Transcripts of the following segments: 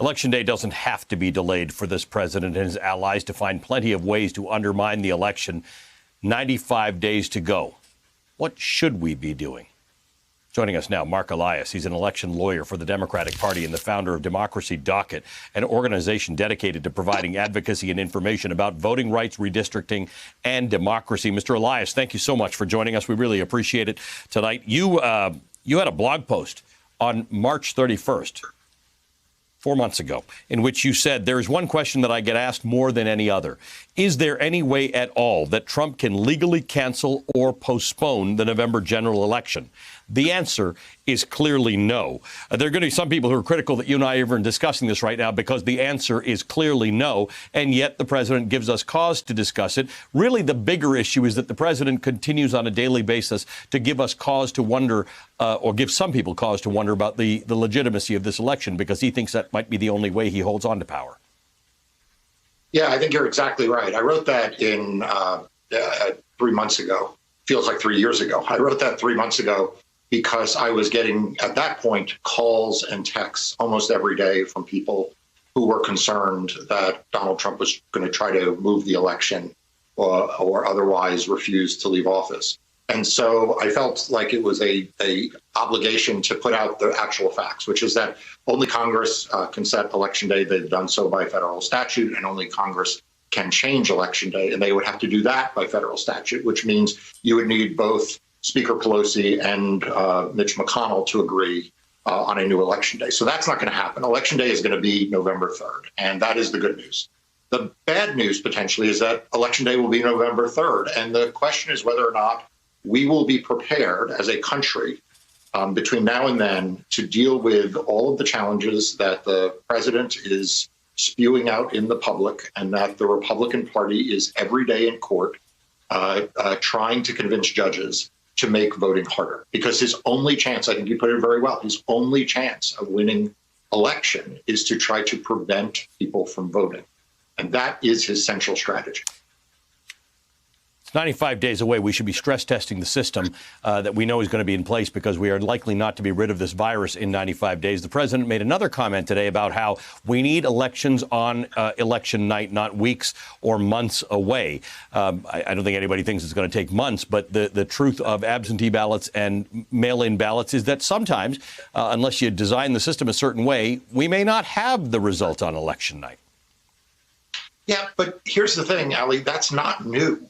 Election Day doesn't have to be delayed for this president and his allies to find plenty of ways to undermine the election. 95 days to go. What should we be doing? Joining us now, Mark Elias. He's an election lawyer for the Democratic Party and the founder of Democracy Docket, an organization dedicated to providing advocacy and information about voting rights, redistricting, and democracy. Mr. Elias, thank you so much for joining us. We really appreciate it tonight. You had a blog post on March 31st, 4 months ago, in which you said, there is one question that I get asked more than any other. Is there any way at all that Trump can legally cancel or postpone the November general election? The answer is clearly no. There are going to be some people who are critical that you and I are even discussing this right now because the answer is clearly no, and yet the president gives us cause to discuss it. Really, the bigger issue is that the president continues on a daily basis to give us cause to wonder, or give some people cause to wonder about the legitimacy of this election because he thinks that might be the only way he holds on to power. Yeah, I think you're exactly right. I wrote that in 3 months ago. Feels like 3 years ago. I wrote that 3 months ago because I was getting, at that point, calls and texts almost every day from people who were concerned that Donald Trump was going to try to move the election or otherwise refuse to leave office. And so I felt like it was a obligation to put out the actual facts, which is that only Congress can set Election Day. They've done so by federal statute, and only Congress can change Election Day. And they would have to do that by federal statute, which means you would need both Speaker Pelosi and Mitch McConnell to agree on a new Election Day. So that's not going to happen. Election Day is going to be November 3rd, and that is the good news. The bad news potentially is that Election Day will be November 3rd, and the question is whether or not we will be prepared as a country between now and then to deal with all of the challenges that the president is spewing out in the public and that the Republican Party is every day in court trying to convince judges to make voting harder. Because his only chance, I think you put it very well, his only chance of winning election is to try to prevent people from voting. And that is his central strategy. It's 95 days away. We should be stress testing the system that we know is going to be in place because we are likely not to be rid of this virus in 95 days. The president made another comment today about how we need elections on election night, not weeks or months away. I don't think anybody thinks it's going to take months, but the truth of absentee ballots and mail-in ballots is that sometimes, unless you design the system a certain way, we may not have the result on election night. Yeah, but here's the thing, Ali, that's not new.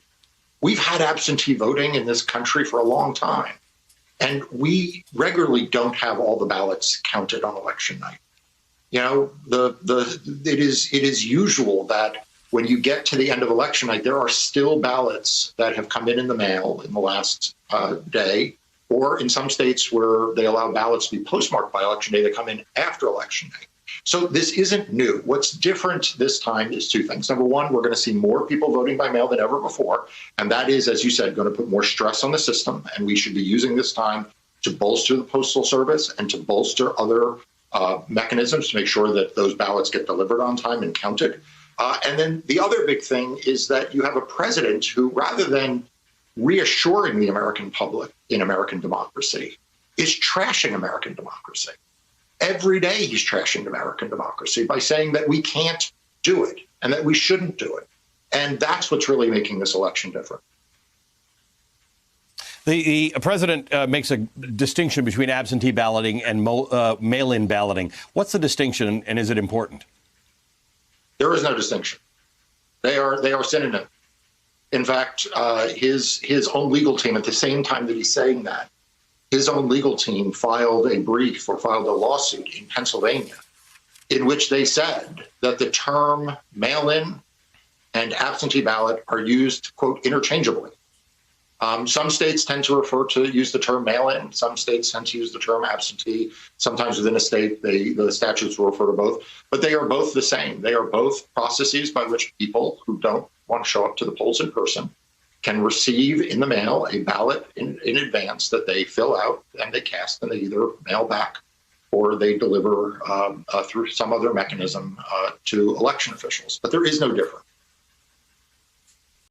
We've had absentee voting in this country for a long time, and we regularly don't have all the ballots counted on election night. You know, it is usual that when you get to the end of election night, there are still ballots that have come in the mail in the last day, or in some states where they allow ballots to be postmarked by election day, they come in after election day. So this isn't new. What's different this time is two things. Number one, we're going to see more people voting by mail than ever before. And that is, as you said, going to put more stress on the system. And we should be using this time to bolster the Postal Service and to bolster other mechanisms to make sure that those ballots get delivered on time and counted. And then the other big thing is that you have a president who, rather than reassuring the American public in American democracy, is trashing American democracy. Every day he's trashing American democracy by saying that we can't do it and that we shouldn't do it. And that's what's really making this election different. The president makes a distinction between absentee balloting and mail-in balloting. What's the distinction, and is it important? There is no distinction. They are synonyms. In fact, his own legal team, at the same time that he's saying that, his own legal team filed a brief or filed a lawsuit in Pennsylvania in which they said that the term mail-in and absentee ballot are used, quote, interchangeably. Some states tend to use the term mail-in. Some states tend to use the term absentee. Sometimes within a state, the statutes will refer to both. But they are both the same. They are both processes by which people who don't want to show up to the polls in person can receive in the mail a ballot in advance that they fill out and they cast, and they either mail back or they deliver through some other mechanism to election officials. But there is no difference.